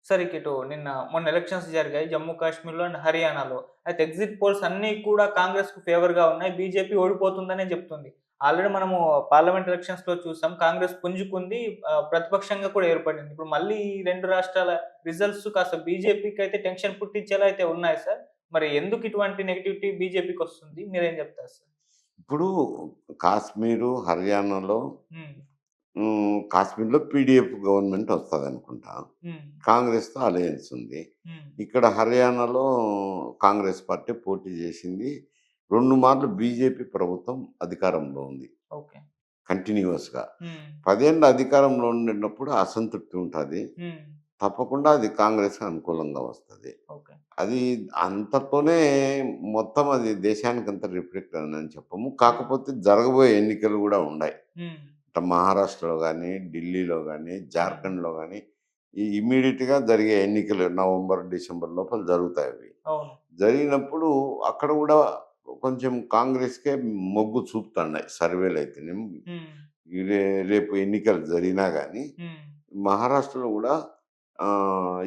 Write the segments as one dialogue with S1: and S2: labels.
S1: సరే ఇటు మొన్న ఎలక్షన్స్ జరిగాయి జమ్మూ కాశ్మీర్‌లో అండ్ హర్యానాలో. అయితే ఎగ్జిట్ పోల్స్ అన్నీ కూడా కాంగ్రెస్‌కు ఫేవర్‌గా ఉన్నాయి. బీజేపీ ఓడిపోతుందనే చెప్తుంది. ఆల్రెడీ మనము పార్లమెంట్ ఎలక్షన్స్‌లో చూసాం. కాంగ్రెస్ పుంజుకుంది. ప్రతిపక్షంగా కూడా ఏర్పడింది. ఇప్పుడు మళ్ళీ ఈ 2 రాష్ట్రాల రిజల్ట్స్ కాస్త బీజేపీకైతే టెన్షన్ పుట్టించేలా అయితే ఉన్నాయి సార్. మరి ఎందుకు ఇటువంటి నెగటివిటీ బీజేపీకొస్తుంది? మీరేం చెప్తారు సార్?
S2: ఇప్పుడు కాశ్మీరు, హర్యానాలో
S1: హ్మ్.
S2: కాశ్మీర్‌లో పీడీఎఫ్ గవర్నమెంట్ వస్తదనుకుంటా.
S1: హ్మ్.
S2: కాంగ్రెస్‌తో అలయన్స్ ఉంది.
S1: హ్మ్.
S2: ఇక్కడ హర్యానాలో కాంగ్రెస్ పార్టీ పోటీ చేసింది. 2 మార్లు బీజేపీ ప్రభుత్వం అధికారంలో ఉంది
S1: ఓకే.
S2: కంటిన్యూయస్‌గా.
S1: హ్మ్.
S2: 10 ఏళ్ళు అధికారంలో ఉండినప్పుడు అసంతృప్తి ఉంటది.
S1: హ్మ్.
S2: తప్పకుండా అది కాంగ్రెస్‌కి అనుకూలంగా వస్తది.
S1: ఓకే.
S2: అది అంతతోనే మొత్తం అది దేశానికంతా రిఫ్లెక్ట్ అయిందని చెప్పము.
S1: హ్మ్.
S2: కాకపోతే జరగబోయే ఎన్నికలు గూడా ఉండాయి.
S1: హ్మ్.
S2: ఇట్ట మహారాష్ట్రలో గాని, ఢిల్లీలో గాని,
S1: హ్మ్.
S2: జార్ఖండ్‌లో గాని ఈ ఇమ్మీడియేట్‌గా జరిగే ఎన్నికలు నవంబర్, డిసెంబర్ లోపల జరుగుతాయవి.
S1: అవును.
S2: జరిగినప్పుడు అక్కడ గూడా కొంచెం కాంగ్రెస్‌కే మొగ్గు చూపుతున్నాయి సర్వేలయితేనేమి.
S1: హ్మ్.
S2: ఈ రేపు ఎన్నికలు జరిగినా గాని,
S1: హ్మ్.
S2: మహారాష్ట్రలో గూడా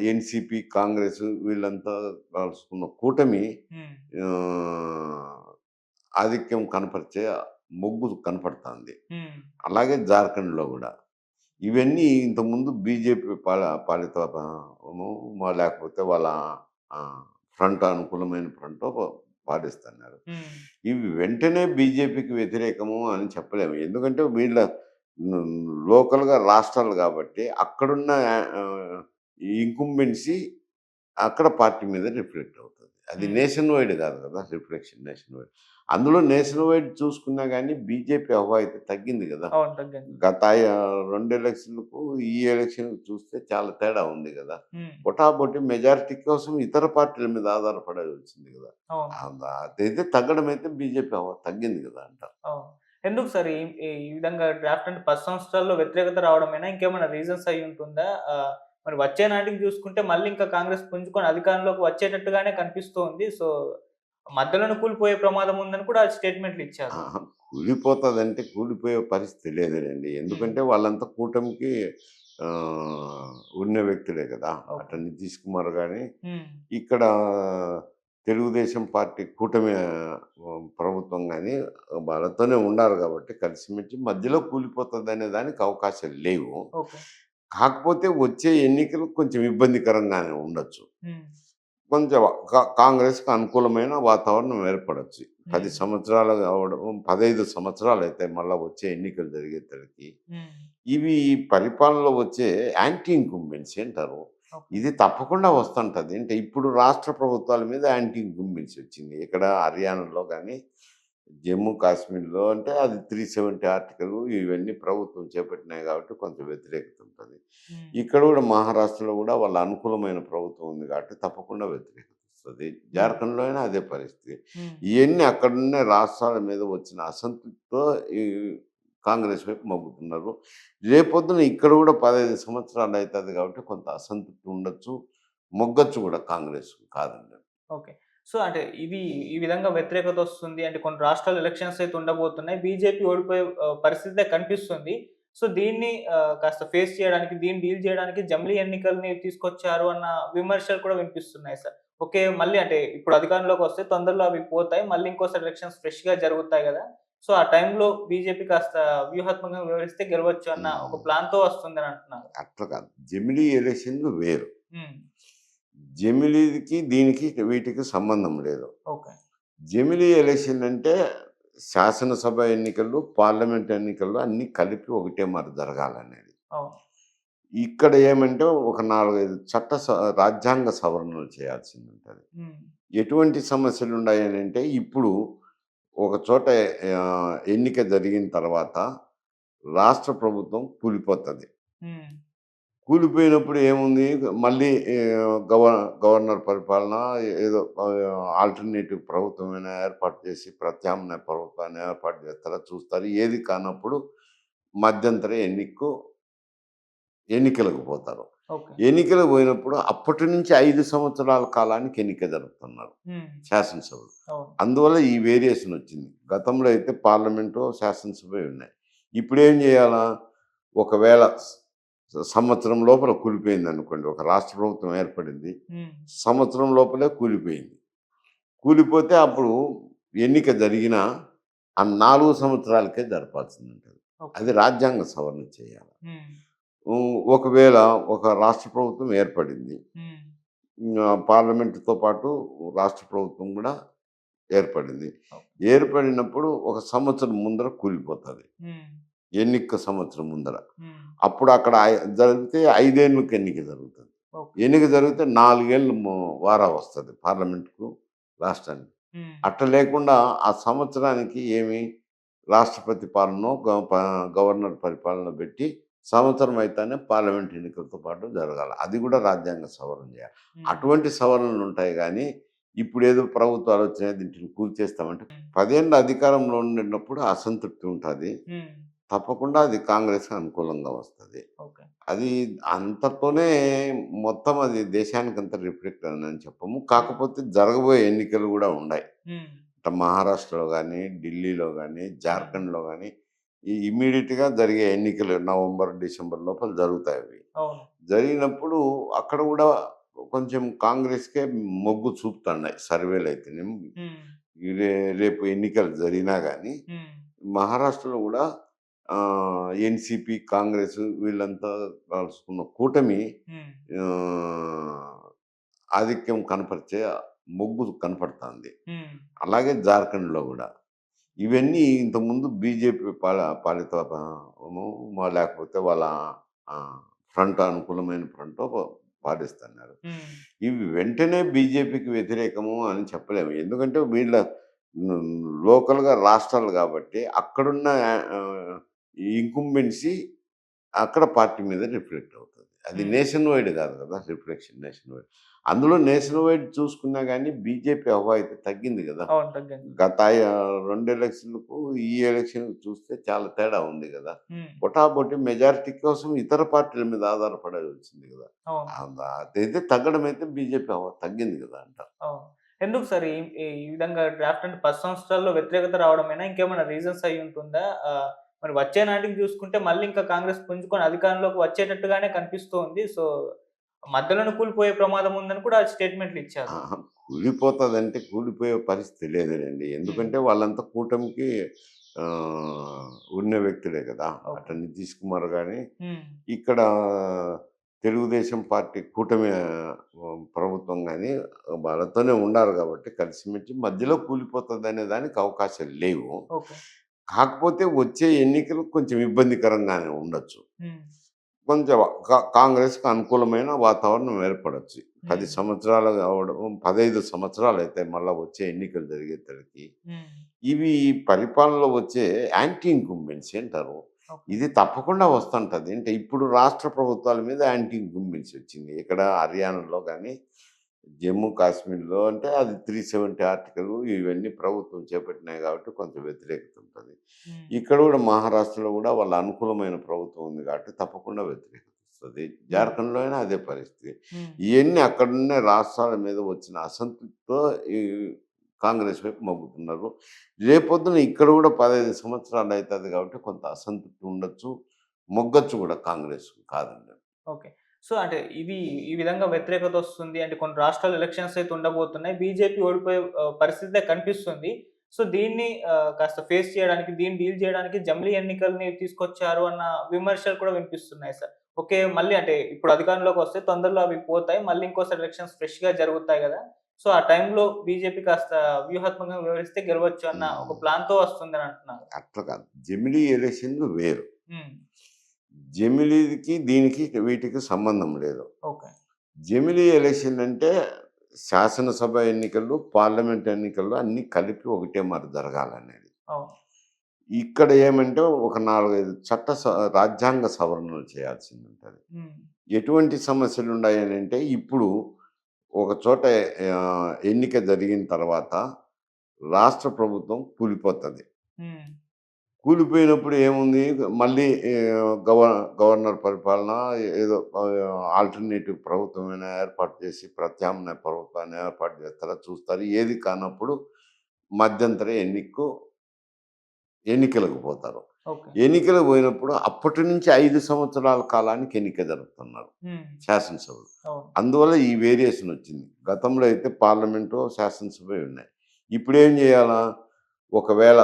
S2: ఎన్‌సీపీ, కాంగ్రెస్ వీళ్ళంతా కలుసుకున్న కూటమి
S1: హ్మ్.
S2: ఆహ్, ఆధిక్యం కనపరిచే మొగ్గు కనపడతాంది.
S1: హ్మ్.
S2: అలాగే జార్ఖండ్‌లో గూడా. ఇవన్నీ ఇంతకుముందు బీజేపీ పాలిత లేకపోతే వాళ్ళ ఆహ్, ఫ్రంట్ అనుకూలమైన ఫ్రంటో పాలిస్తున్నారు.
S1: హ్మ్.
S2: ఇవి వెంటనే బీజేపీకి వ్యతిరేకము అని చెప్పలేము. ఎందుకంటే వీళ్ళ హ్మ్, లోకల్‌గా రాష్ట్రాలు గాబట్టి అక్కడున్న ఇంకుంబెన్సీ అక్కడ పార్టీ మీద రిఫ్లెక్ట్ అవుతది. అది
S1: హ్మ్.
S2: నేషన్ వైడ్ గాదు గదా! Reflection nation wide. అందులో నేషన్ వైడ్ చూసుకున్నా గాని బీజేపీ హవా అయితే తగ్గింది గదా!
S1: అవును. తగ్గింది.
S2: గత 2 ఎలక్షన్‌లకు ఈ ఎలక్షన్‌కి చూస్తే చాలా తేడా ఉంది గదా!
S1: హ్మ్.
S2: పొటాబొటి మెజారిటీ కోసం ఇతర పార్టీల మీద ఆధారపడాల్సింది గదా!
S1: అవును.
S2: అదైతే తగ్గడం అయితే బీజేపీ హవా తగ్గింది గదా! అంటారు.
S1: అవును. ఎందుకు సార్ ఈ ఈ ఈ విధంగా డ్రాఫ్ట్ అంటే 10 సంవత్సరాల్లో వ్యతిరేకత రావడమేనా? ఇంకేమైనా రీజన్స్ అయ్యుంటుందా? మరి వచ్చే నాటికి చూసుకుంటే మళ్ళీ ఇంకా కాంగ్రెస్ పుంజుకొని అధికారంలోకి వచ్చేటట్టుగానే కనిపిస్తూ ఉంది. సో, మధ్యలోనే కూలిపోయే ప్రమాదం ఉందని కూడా స్టేట్‌మెంట్‌లిచ్చారు.
S2: అహా! కూలిపోతదంటే కూలిపోయే పరిస్థితి లేదులెండి.
S1: హ్మ్.
S2: ఎందుకంటే వాళ్ళంతా కూటమికి ఉన్న వ్యక్తులే గదా! అటు
S1: ఓకే.
S2: నితీష్ కుమార్ గాని,
S1: హ్మ్.
S2: ఇక్కడ తెలుగుదేశం పార్టీ కూటమి ప్రభుత్వం గాని వాళ్ళతోనే ఉండారు గాబట్టి కలిసిమెలిసి మధ్యలో కూలిపోతదనే దానికి అవకాశాలు లేవు.
S1: ఓకే.
S2: కాకపోతే వచ్చే ఎన్నికలు కొంచెం ఇబ్బందికరంగానే ఉండొచ్చు.
S1: హ్మ్.
S2: కొంచెం కాంగ్రెస్‌కి అనుకూలమైన వాతావరణం ఏర్పడొచ్చు. 10
S1: హ్మ్.
S2: సంవత్సరాలు కావడం 15 సంవత్సరాలయితాయి మళ్ళా వచ్చే ఎన్నికలు జరిగేతలకి.
S1: హ్మ్.
S2: ఇవి పరిపాలనలో వచ్చే యాంటీ ఇన్కంబెన్సీ అంటారు.
S1: ఓకే.
S2: ఇది తప్పకుండా వస్తుంటది. అంటే ఇప్పుడు రాష్ట్ర ప్రభుత్వాల మీద యాంటీ ఇన్కంబెన్సీ వచ్చింది. ఇక్కడ హర్యానాలో గాని, జమ్మూ కాశ్మీర్‌లో అంటే అది 370 ఆర్టికల్ ఇవన్నీ ప్రభుత్వం చేపట్టినాయి కాబట్టి కొంచెం వ్యతిరేకత ఉంటది.
S1: హ్మ్.
S2: ఇక్కడ గూడా మహారాష్ట్రలో గూడా వాళ్ళ అనుకూలమైన ప్రభుత్వం ఉంది కాబట్టి తప్పకుండా వ్యతిరేకత వస్తది.
S1: హ్మ్.
S2: జార్ఖండ్‌లో అయినా అదే పరిస్థితి.
S1: హ్మ్.
S2: ఇయన్నీ అక్కడున్న రాష్ట్రాల మీద వచ్చిన అసంతృప్తితో ఈ కాంగ్రెస్ వైపు మొగ్గుతున్నారు. రేపొద్దున ఇక్కడ గూడా 15 సంవత్సరాలు అయితది కాబట్టి కొంత అసంతృప్తి ఉండొచ్చు. మొగ్గొచ్చు గూడా కాంగ్రెస్ కాదండి.
S1: ఓకే. సో, అంటే ఇది ఈ విధంగా వ్యతిరేకతొస్తుంది అంటే కొన్ని రాష్ట్రాల్లో ఎలక్షన్స్ అయితే ఉండబోతున్నాయి. బీజేపీ ఓడిపోయే పరిస్థితే కనిపిస్తుంది. సో, దీన్ని కాస్త ఫేస్ చేయడానికి, దీన్ని డీల్ చేయడానికి జమిలీ ఎన్నికల్ని తీసుకొచ్చారు అన్న విమర్శలు కూడా వినిపిస్తున్నాయి సార్. ఓకే. మళ్ళీ అంటే ఇప్పుడు అధికారంలోకొస్తే తొందరలో అవి పోతాయి. మళ్ళీ ఇంకోసారి ఎలక్షన్స్ ఫ్రెష్‌గా జరుగుతాయి గదా! సో, ఆ టైంలో బీజేపీ కాస్త వ్యూహాత్మకంగా వ్యవహరిస్తే గెలవచ్చు అన్న ఒక
S2: హ్మ్.
S1: ప్లాన్‌తో వస్తుందని అంటున్నారు.
S2: అట్లా కాదు. జమిలీ ఎలక్షన్‌లు వేరు.
S1: హ్మ్.
S2: జమిలీకి, దీనికి వీటికి సంబంధం లేదు.
S1: ఓకే.
S2: జమిలీ ఎలక్షన్ అంటే శాసనసభ ఎన్నికలు, పార్లమెంట్ ఎన్నికలు అన్నీ కలిపి ఒకటే మారి జరగాలనేది.
S1: అవును.
S2: ఇక్కడ ఏమంటే ఒక 4, 5 రాజ్యాంగ సవరణలు చేయాల్సిందుంటది.
S1: హ్మ్.
S2: ఎటువంటి సమస్యలున్నాయనంటే ఇప్పుడు ఒక చోట ఎన్నిక జరిగిన తర్వాత రాష్ట్ర ప్రభుత్వం కూలిపోతది.
S1: హ్మ్.
S2: కూలిపోయినప్పుడు ఏముంది మళ్ళీ గవర్నర్ పరిపాలన ఏదో ఆల్టర్‌నేటివ్ ప్రభుత్వమైనా ఏర్పాటు చేసి ప్రత్యామ్నాయ ప్రభుత్వాన్ని ఏర్పాటు చేస్తారా చూస్తారు. ఏది కానప్పుడు మధ్యంతర ఎన్నికలకు పోతారు.
S1: ఓకే.
S2: ఎన్నికలకు పోయినప్పుడు అప్పటి నుంచి 5 సంవత్సరాల కాలానికి ఎన్నిక జరుపుతున్నారు
S1: హ్మ్.
S2: శాసనసభలు.
S1: అవును.
S2: అందువల్ల ఈ వేరియేషన్ వచ్చింది. గతంలో అయితే పార్లమెంటో, శాసనసభే ఉన్నాయి. ఇప్పుడేం చేయాలా? ఒకవేళ సంవత్సరం లోపల కూలిపోయింది అనుకోండి. ఒక రాష్ట్ర ప్రభుత్వం ఏర్పడింది.
S1: హ్మ్.
S2: సంవత్సరం లోపలే కూలిపోయింది. కూలిపోతే అప్పుడు ఎన్నిక జరిగినా ఆ 4 సంవత్సరాలకే జరపాల్సిందుంటది.
S1: ఓకే.
S2: అది రాజ్యాంగ సవరణ చేయాలి.
S1: హ్మ్.
S2: ఒకవేళ ఒక రాష్ట్ర ప్రభుత్వం ఏర్పడింది.
S1: హ్మ్.
S2: పార్లమెంట్‌తో పాటు రాష్ట్ర ప్రభుత్వం గూడా ఏర్పడింది.
S1: ఓకే.
S2: ఏర్పడినప్పుడు ఒక సంవత్సరం ముందర కూలిపోతది.
S1: హ్మ్.
S2: ఎన్నిక సంవత్సరం ముందర.
S1: హ్మ్.
S2: అప్పుడు అక్కడ జరిగితే 5 ఏళ్ళకి ఎన్నిక జరుగుతది.
S1: ఓకే.
S2: ఎన్నిక జరిగితే 4 ఏళ్ళు వారా వస్తది పార్లమెంట్‌కు, రాష్ట్రానికి.
S1: హ్మ్.
S2: అట్లా లేకుండా ఆ సంవత్సరానికి ఏమి రాష్ట్రపతి పాలనో, గవర్నర్ పరిపాలన పెట్టి సంవత్సరం అయితేనే పార్లమెంట్ ఎన్నికలతో పాటు జరగాల. అది కూడా రాజ్యాంగ సవరణ చేయాలి.
S1: హ్మ్.
S2: అటువంటి సవరణలుంటాయి గానీ, ఇప్పుడేదో ప్రభుత్వాలు వచ్చినాయి దీంటిని కూల్చేస్తామంటే,
S1: హ్మ్.
S2: 10 ఏళ్ళు అధికారంలో ఉండినప్పుడు అసంతృప్తి ఉంటది.
S1: హ్మ్.
S2: తప్పకుండా అది కాంగ్రెస్‌కి అనుకూలంగా వస్తది.
S1: ఓకే.
S2: అది అంతతోనే మొత్తం అది దేశానికంతా రిఫ్లెక్ట్ అయిందని చెప్పము.
S1: హ్మ్.
S2: కాకపోతే జరగబోయే ఎన్నికలు గూడా ఉన్నాయి.
S1: హ్మ్.
S2: ఇట్లా మహారాష్ట్రలో గానీ, ఢిల్లీలో గానీ,
S1: హ్మ్.
S2: జార్ఖండ్‌లో గానీ, ఈ ఇమ్మీడియేట్‌గా జరిగే ఎన్నికలు నవంబర్, డిసెంబర్ లోపల జరుగుతాయవి.
S1: అవును.
S2: జరిగినప్పుడు అక్కడ గూడా కొంచెం కాంగ్రెస్‌కే మొగ్గు చూపుతున్నాయి సర్వేలయితేనేమి.
S1: హ్మ్.
S2: ఈ రేపు ఎన్నికలు జరిగినా గానీ,
S1: హ్మ్.
S2: మహారాష్ట్రలో గూడా ఎన్‌సీపీ, కాంగ్రెస్ వీళ్ళంతా కలుసుకున్న కూటమి
S1: హ్మ్.
S2: ఆహ్, ఆధిక్యం కనపరిచే మొగ్గు కనపడతాంది.
S1: హ్మ్.
S2: అలాగే జార్ఖండ్‌లో గూడా. ఇవన్నీ ఇంతకుముందు బీజేపీ పాలిత లేకపోతే వాళ్ళ ఆహ్, ఫ్రంట్ అనుకూలమైన ఫ్రంటో పాటిస్తున్నారు.
S1: హ్మ్.
S2: ఇవి వెంటనే బీజేపీకి వ్యతిరేకము అని చెప్పలేము. ఎందుకంటే వీళ్ళ లోకల్‌గా రాష్ట్రాలు గాబట్టి అక్కడున్న ఇంకుంబెన్సీ అక్కడ పార్టీ మీద రిఫ్లెక్ట్ అవుతది. అది
S1: హ్మ్.
S2: నేషన్ వైడ్ గాదు గదా! Reflection nation wide. అందులో నేషన్ వైడ్ చూసుకున్నా గానీ బీజేపీ హవా అయితే తగ్గింది గదా!
S1: అవును. తగ్గింది.
S2: గత 2 ఎలక్షన్‌లకు ఈ ఎలక్షన్‌కి చూస్తే చాలా తేడా ఉంది గదా!
S1: హ్మ్.
S2: పొటాపోటీ మెజారిటీ కోసం ఇతర పార్టీల మీద ఆధారపడాల్సింది గదా!
S1: అవును.
S2: అదైతే తగ్గడం అయితే బీజేపీ హవా తగ్గింది గదా! అంట.
S1: అవును. ఎందుకు సార్ ఈ ఈ ఈ విధంగా డ్రాఫ్ట్ అంటే 10 సంవత్సరాల్లో వ్యతిరేకత రావడమేనా? ఇంకేమైనా రీజన్స్ అయ్యుంటుందా? మరి వచ్చే నాటికి చూసుకుంటే మళ్ళీ ఇంకా కాంగ్రెస్ పుంజుకొని అధికారంలోకి వచ్చేటట్టుగానే కనిపిస్తోంది. సో, మధ్యలోనే కూలిపోయే ప్రమాదం ఉందని కూడా స్టేట్‌మెంట్‌లిచ్చారు.
S2: అహా! కూలిపోతదంటే కూలిపోయే పరిస్థితి లేదులెండి.
S1: హ్మ్.
S2: ఎందుకంటే వాళ్ళంతా కూటమికి ఉన్న వ్యక్తులే గదా!
S1: ఓకే.
S2: అటు నితీష్ కుమార్ గాని,
S1: హ్మ్.
S2: ఇక్కడ తెలుగుదేశం పార్టీ కూటమి ప్రభుత్వం గాని వాళ్ళతోనే ఉండారు గాబట్టి కలిసిమెలిసి మధ్యలో కూలిపోతదనే దానికి అవకాశాలు లేవు.
S1: ఓకే.
S2: కాకపోతే వచ్చే ఎన్నికలు కొంచెం ఇబ్బందికరంగానే ఉండొచ్చు.
S1: హ్మ్.
S2: కొంచెం కాంగ్రెస్‌కి అనుకూలమైన వాతావరణం ఏర్పడొచ్చు. 10
S1: హ్మ్.
S2: సంవత్సరాలు కావడం 15 సంవత్సరాలయితాయి మళ్ళా వచ్చే ఎన్నికలు జరిగేసరికి.
S1: హ్మ్.
S2: ఇవి పరిపాలనలో వచ్చే యాంటీ ఇన్కంబెన్సీ అంటారు.
S1: ఓకే.
S2: ఇది తప్పకుండా వస్తుంటది. అంటే ఇప్పుడు రాష్ట్ర ప్రభుత్వాల మీద యాంటీ ఇన్కంబెన్సీ వచ్చింది. ఇక్కడ హర్యానాలో గాని, జమ్మూ కాశ్మీర్‌లో అంటే అది 370 ఆర్టికల్ ఇవన్నీ ప్రభుత్వం చేపట్టినాయి కాబట్టి కొంచెం వ్యతిరేకత ఉంటది.
S1: హ్మ్.
S2: ఇక్కడ గూడా మహారాష్ట్రలో గూడా వాళ్ళ అనుకూలమైన ప్రభుత్వం ఉంది కాబట్టి తప్పకుండా వ్యతిరేకత వస్తది.
S1: హ్మ్.
S2: జార్ఖండ్‌లో అయినా అదే పరిస్థితి.
S1: హ్మ్.
S2: ఇయన్నీ అక్కడున్న రాష్ట్రాల మీద వచ్చిన అసంతృప్తితో ఈ కాంగ్రెస్ వైపు మొగ్గుతున్నారు. రేపొద్దున ఇక్కడ గూడా 15 సంవత్సరాలు అయితది కాబట్టి కొంత అసంతృప్తి ఉండొచ్చు. మొగ్గొచ్చు గూడా కాంగ్రెస్ కాదండి.
S1: ఓకే. సో, అంటే ఇది ఈ విధంగా వ్యతిరేకతొస్తుంది అంటే కొన్ని రాష్ట్రాల్లో ఎలక్షన్స్ అయితే ఉండబోతున్నాయి. బీజేపీ ఓడిపోయే పరిస్థితే కనిపిస్తుంది. సో, దీన్ని కాస్త ఫేస్ చేయడానికి, దీన్ని డీల్ చేయడానికి జమిలీ ఎన్నికల్ని తీసుకొచ్చారు అన్న విమర్శలు కూడా వినిపిస్తున్నాయి సార్. ఓకే. మళ్ళీ అంటే ఇప్పుడు అధికారంలోకొస్తే తొందరలో అవి పోతాయి. మళ్ళీ ఇంకోసారి ఎలక్షన్స్ ఫ్రెష్‌గా జరుగుతాయి గదా! సో, ఆ టైంలో బీజేపీ కాస్త వ్యూహాత్మకంగా వ్యవహరిస్తే గెలవచ్చు అన్న ఒక
S2: హ్మ్.
S1: ప్లాన్‌తో వస్తుందని అంటున్నారు.
S2: అట్లా కాదు. జమిలీ ఎలక్షన్‌లు వేరు.
S1: హ్మ్.
S2: జమిలీకి, దీనికి వీటికి సంబంధం లేదు.
S1: ఓకే.
S2: జమిలీ ఎలక్షన్ అంటే శాసనసభ ఎన్నికలు, పార్లమెంట్ ఎన్నికలు అన్నీ కలిపి ఒకటే మారి జరగాలనేది.
S1: అవును.
S2: ఇక్కడ ఏమంటే ఒక 4, 5 రాజ్యాంగ సవరణలు చేయాల్సిందుంటది.
S1: హ్మ్.
S2: ఎటువంటి సమస్యలున్నాయనంటే ఇప్పుడు ఒక చోట ఎన్నిక జరిగిన తర్వాత రాష్ట్ర ప్రభుత్వం కూలిపోతది.
S1: హ్మ్.
S2: కూలిపోయినప్పుడు ఏముంది మళ్ళీ గవర్నర్ పరిపాలన ఏదో ఆల్టర్‌నేటివ్ ప్రభుత్వమైనా ఏర్పాటు చేసి ప్రత్యామ్నాయ ప్రభుత్వాన్ని ఏర్పాటు చేస్తారా చూస్తారు. ఏది కానప్పుడు మధ్యంతర ఎన్నికలకు పోతారు.
S1: ఓకే.
S2: ఎన్నికలు పోయినప్పుడు అప్పటి నుంచి 5 సంవత్సరాల కాలానికి ఎన్నిక జరుపుతున్నారు
S1: హ్మ్.
S2: శాసనసభలు.
S1: అవును.
S2: అందువల్ల ఈ వేరియేషన్ వచ్చింది. గతంలో అయితే పార్లమెంటు, శాసనసభ ఉన్నాయి. ఇప్పుడేం చేయాలా? ఒకవేళ